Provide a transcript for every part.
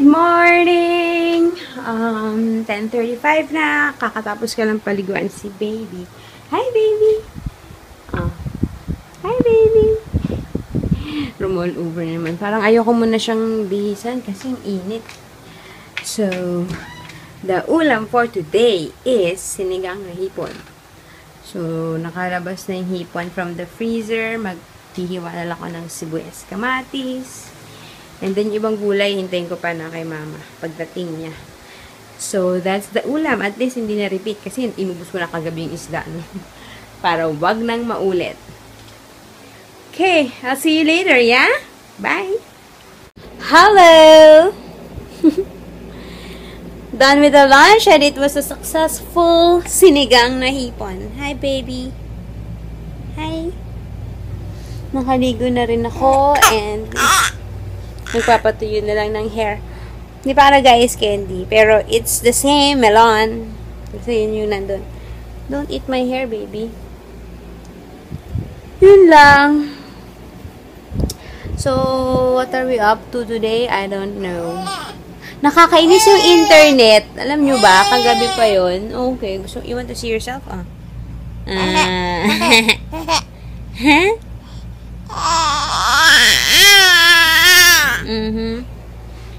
Good morning! 10:35 na. Kakatapos ka lang paliguan si baby. Hi, baby! Hi, baby! Roll over naman. Parang ayoko muna siyang bihisan kasi ang init. So, the ulam for today is sinigang na hipon. So, nakalabas na yung hipon from the freezer. Maghihiwa na lang ako ng sibuyas, kamatis. And then, ibang gulay, hintayin ko pa na kay mama pagdating niya. So, that's the ulam. At least, hindi na-repeat kasi inubos ko na kagabi yung isda. No? Para wag nang maulit. Okay, I'll see you later, yeah? Bye! Hello! Done with the lunch and it was a successful sinigang na hipon. Hi, baby! Hi! Nakaligo na rin ako and nagpapatuyo na lang ng hair. Hindi para guys candy. Pero it's the same melon. Kasi yun yung nandun. Don't eat my hair, baby. Yun lang. So, what are we up to today? I don't know. Nakakainis yung internet. Alam nyo ba? Kagabi pa yun. Okay. So, you want to see yourself? Huh?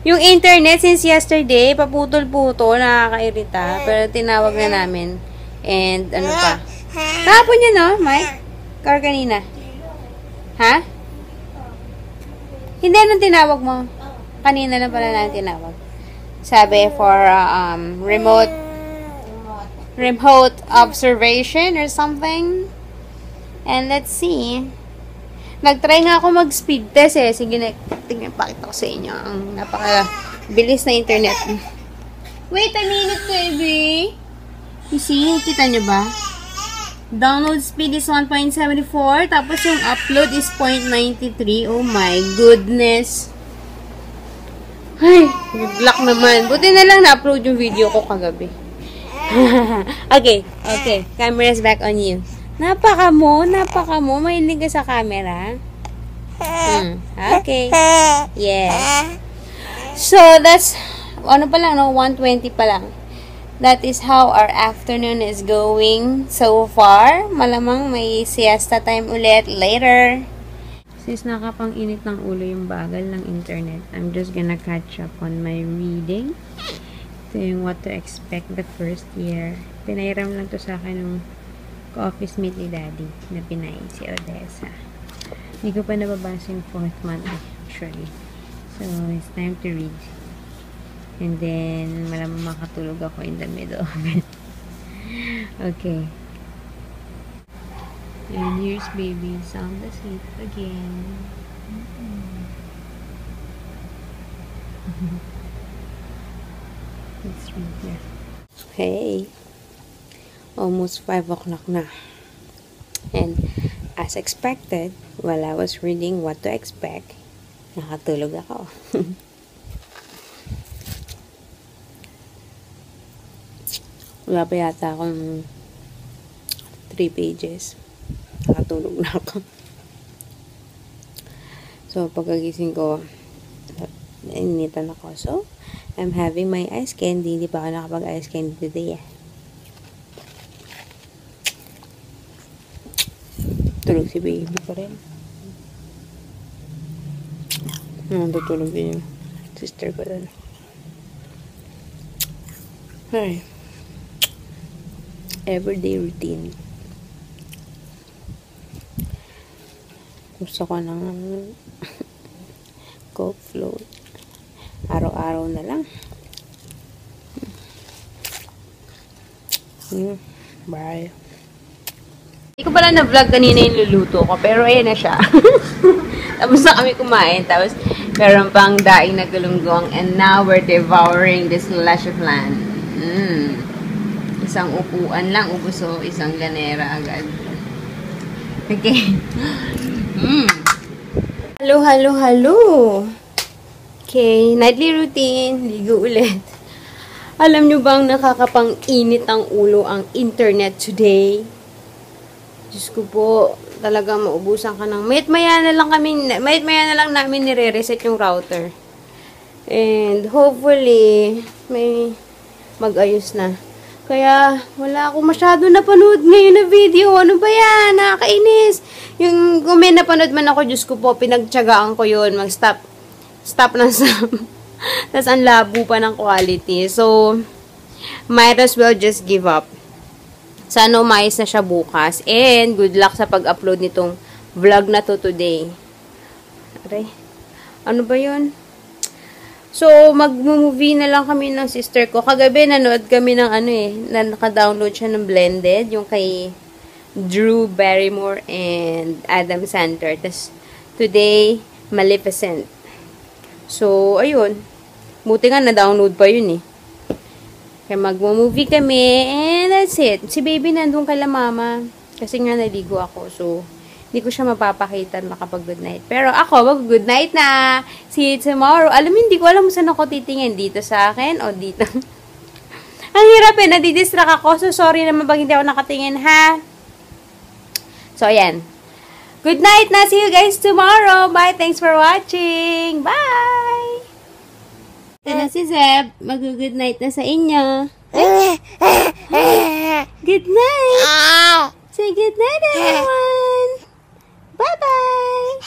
Yung internet since yesterday, paputol-putol, nakakairita. Pero tinawag na namin. And ano pa? Kahapon yun, no, Mike? Or kanina? Ha? Hindi, anong tinawag mo? Kanina lang pala natin tinawag. Sabi for remote observation or something. And let's see. Nag-try nga ako mag-speed test eh. Sige, tingnan, pakita ko sa inyo. Ang napaka-bilis na internet. Wait a minute, baby. You see? Kita nyo ba? Download speed is 1.74. Tapos yung upload is 0.93. Oh my goodness. Ay, good luck naman. Buti na lang na-upload yung video ko kagabi. Okay. Camera's back on you. Napaka mo. Mahilig ka sa camera. Okay. Yes. So, that's, ano pa lang, no? 1:20 pa lang. That is how our afternoon is going so far. Malamang may siesta time ulit later. Since nakapang-init ng ulo yung bagal ng internet, I'm just gonna catch up on my reading. Ito yung what to expect the first year. Pinairam lang to sa akin ng office mate ni Daddy na Pinay, si Odessa. Hindi ko pa nababasa yung 4th month actually. So, it's time to read. And then, malamang makatulog ako in the middle of it. Okay. And here's baby sound asleep again. Let's read here. Hey. Almost 5 o'clock na. And as expected, while I was reading what to expect, nakatulog ako. Wala pa yata akong 3 pages. Nakatulog na ako. So, pagkagising ko, nainitan ako. So, I'm having my ice candy. Hindi pa ako nakapag-ice candy today eh. Tulog si baby pa rin. Tutulog din yung sister ko doon. Ay. Everyday routine. Gusto ko ng Coke float. Araw-araw na lang. Bye. Hindi ko pala na-vlog kanina yung luluto ko, pero ayan na siya. Tapos na kami kumain, tapos meron pang daing na galunggong, and now we're devouring this leche flan. Isang upuan lang, ubos o isang lanera agad. Okay. Hello. Okay, nightly routine, ligo ulit. Alam nyo bang nakakapang-init ang ulo ang internet today? Diyos ko po, talagang maubusan ka ng mayat-maya na lang namin nire-reset yung router. And hopefully, may mag-ayos na. Kaya, wala akong masyado napanood ngayon na video. Ano ba yan? Nakakainis. Yung kung may napanood man ako, Diyos ko po, pinagtsagaan ko yun. Mag-stop. Stop na stop. Tapos, ang labo pa ng quality. So, might as well just give up. Sana umayos na siya bukas. And, good luck sa pag-upload nitong vlog na to today. Aray. Ano ba yun? So, mag-movie na lang kami ng sister ko. Kagabi, nanood kami ng naka-download siya ng Blended. Yung kay Drew Barrymore and Adam Sandler. Tapos, today, Maleficent. So, ayun. Buti nga, na-download pa yun eh. Kaya mag-movie kami. And that's it. Si baby nandun kala mama. Kasi nga, naligo ako. So, hindi ko siya mapapakita makapag-good night. Pero ako, mag-good night na. See you tomorrow. Alam mo, hindi ko alam saan ako titingin. Dito sa akin o dito. Ang hirap eh. Nadidistract ako. So, sorry naman pag hindi ako nakatingin, ha? So, ayan. Good night na. See you guys tomorrow. Bye. Thanks for watching. Bye! Ito na si Zeb. Mag-good night na sa inyo. Good night! Say good night, everyone! Bye-bye!